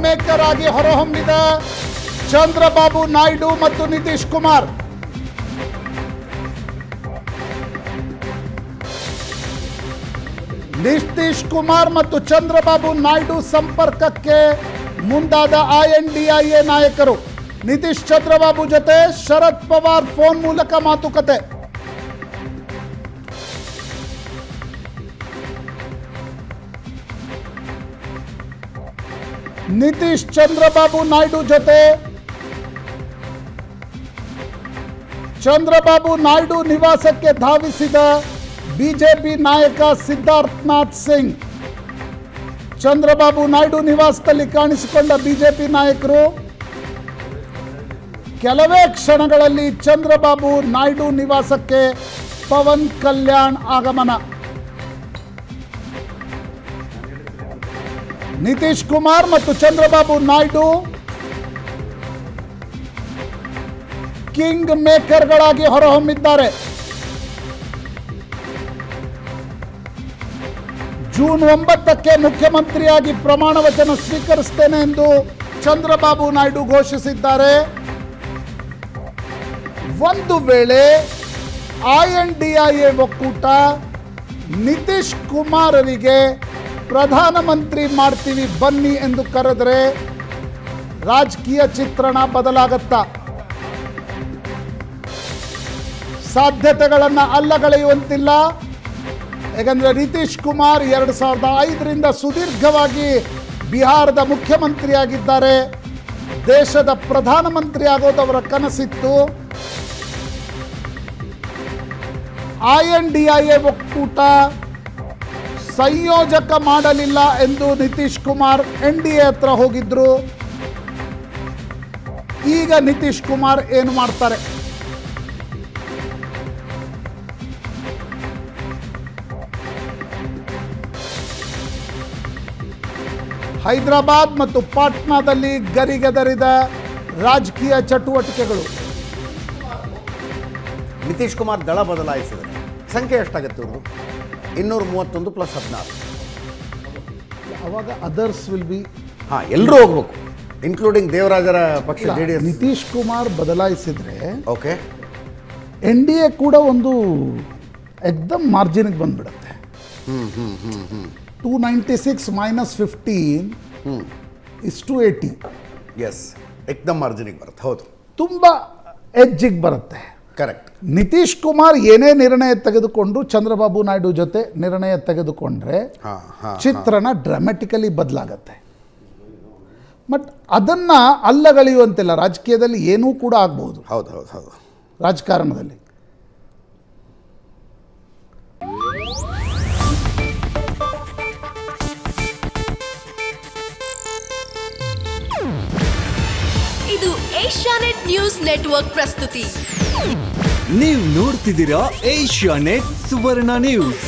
Maker ಆಗಿ ಹೊರಹೊಮ್ಮಿದ ಚಂದ್ರಬಾಬು ನಾಯ್ಡು ಮತ್ತು ನಿತೀಶ್ ಕುಮಾರ್. ನಿತೀಶ್ ಕುಮಾರ್ ಮತ್ತು ಚಂದ್ರಬಾಬು ನಾಯ್ಡು ಸಂಪರ್ಕಕ್ಕೆ ಮುಂದಾದ INDIA ನಾಯಕರು. ನಿತೀಶ್ ಚಂದ್ರಬಾಬು ಜೊತೆ ಶರದ್ ಪವಾರ್ ಫೋನ್ ಮೂಲಕ ಮಾತುಕತೆ. ನಿತೀಶ್ ಚಂದ್ರಬಾಬು ನಾಯ್ಡು ಜೊತೆ ಚಂದ್ರಬಾಬು ನಾಯ್ಡು ನಿವಾಸಕ್ಕೆ ಧಾವಿಸಿದ ಬಿಜೆಪಿ ನಾಯಕ ಸಿದ್ಧಾರ್ಥನಾಥ್ ಸಿಂಗ್. ಚಂದ್ರಬಾಬು ನಾಯ್ಡು ನಿವಾಸದಲ್ಲಿ ಕಾಣಿಸಿಕೊಂಡ ಬಿಜೆಪಿ ನಾಯಕರು ಕೆಲವೇ ಕ್ಷಣಗಳಲ್ಲಿ ಚಂದ್ರಬಾಬು ನಾಯ್ಡು ನಿವಾಸಕ್ಕೆ ಪವನ್ ಕಲ್ಯಾಣ್ ಆಗಮನ. ನಿತೀಶ್ ಕುಮಾರ್ ಮತ್ತು ಚಂದ್ರಬಾಬು ನಾಯ್ಡು ಕಿಂಗ್ ಮೇಕರ್ಗಳಾಗಿ ಹೊರಹೊಮ್ಮಿದ್ದಾರೆ. ಜೂನ್ 9ಕ್ಕೆ ಮುಖ್ಯಮಂತ್ರಿಯಾಗಿ ಪ್ರಮಾಣ ವಚನ ಸ್ವೀಕರಿಸುತ್ತೇನೆ ಎಂದು ಚಂದ್ರಬಾಬು ನಾಯ್ಡು ಘೋಷಿಸಿದ್ದಾರೆ. ಒಂದು ವೇಳೆ INDIA ಒಕ್ಕೂಟ ನಿತೀಶ್ ಕುಮಾರರಿಗೆ ಪ್ರಧಾನಮಂತ್ರಿ ಮಾಡ್ತೀವಿ ಬನ್ನಿ ಎಂದು ಕರೆದರೆ ರಾಜಕೀಯ ಚಿತ್ರಣ ಬದಲಾಗತ್ತಾ? ಸಾಧ್ಯತೆಗಳನ್ನು ಅಲ್ಲಗಳೆಯುವಂತಿಲ್ಲ. ಯಾಕಂದರೆ ನಿತೀಶ್ ಕುಮಾರ್ 2005ರಿಂದ ಸುದೀರ್ಘವಾಗಿ ಬಿಹಾರದ ಮುಖ್ಯಮಂತ್ರಿಯಾಗಿದ್ದಾರೆ. ದೇಶದ ಪ್ರಧಾನಮಂತ್ರಿ ಆಗೋದು ಅವರ ಕನಸಿತ್ತು. INDIA ಒಕ್ಕೂಟ ಸಂಯೋಜಕ ಮಾಡಲಿಲ್ಲ ಎಂದು ನಿತೀಶ್ ಕುಮಾರ್ NDA ಹತ್ರ ಹೋಗಿದ್ರು. ಈಗ ನಿತೀಶ್ ಕುಮಾರ್ ಏನು ಮಾಡ್ತಾರೆ? ಹೈದರಾಬಾದ್ ಮತ್ತು ಪಾಟ್ನಾದಲ್ಲಿ ಗರಿಗೆದರಿದ ರಾಜಕೀಯ ಚಟುವಟಿಕೆಗಳು. ನಿತೀಶ್ ಕುಮಾರ್ ದಳ ಬದಲಾಯಿಸಿದರೆ ಸಂಖ್ಯೆ ಎಷ್ಟಾಗುತ್ತೆ ಇವ್ರದ್ದು? 231 + 16. ಅವಾಗ ಅದರ್ಸ್ ವಿಲ್ ಬಿ ಎಲ್ಲರೂ ಹೋಗ್ಬೇಕು, ಇನ್ಕ್ಲೂಡಿಂಗ್ ದೇವರಾಜರ ಪಕ್ಷ JDS. ನಿತೀಶ್ ಕುಮಾರ್ ಬದಲಾಯಿಸಿದ್ರೆ ಓಕೆ, NDA ಕೂಡ ಒಂದು ಎಕ್ದಮ್ ಮಾರ್ಜಿನ್ಗೆ ಬಂದ್ಬಿಡುತ್ತೆ. 296 - 15 is 280. ಎಸ್, ಎಕ್ದಮ್ ಮಾರ್ಜಿನಿಗೆ ಬರುತ್ತೆ. ಹೌದು, ತುಂಬ ಎಜ್ಜಿಗೆ ಬರುತ್ತೆ. ಕರೆಕ್ಟ್. ನಿತೀಶ್ ಕುಮಾರ್ ಏನೇ ನಿರ್ಣಯ ತೆಗೆದುಕೊಂಡು ಚಂದ್ರಬಾಬು ನಾಯ್ಡು ಜೊತೆ ನಿರ್ಣಯ ತೆಗೆದುಕೊಂಡ್ರೆ ಚಿತ್ರಣ ಡ್ರಾಮ್ಯಾಟಿಕಲಿ ಬದಲಾಗತ್ತೆ. ಬಟ್ ಅದನ್ನು ಅಲ್ಲಗಳೆಯುವಂತಿಲ್ಲ. ರಾಜಕೀಯದಲ್ಲಿ ಏನೂ ಕೂಡ ಆಗ್ಬೋದು. ಹೌದು ಹೌದು ಹೌದು. ರಾಜಕಾರಣದಲ್ಲಿ ಇದು ಏಷ್ಯಾನೆಟ್ ನ್ಯೂಸ್ ನೆಟ್ವರ್ಕ್ ಪ್ರಸ್ತುತಿ. ನೀವು ನೋಡ್ತಿದ್ದೀರಾ ಏಷ್ಯಾನೆಟ್ ಸುವರ್ಣ ನ್ಯೂಸ್.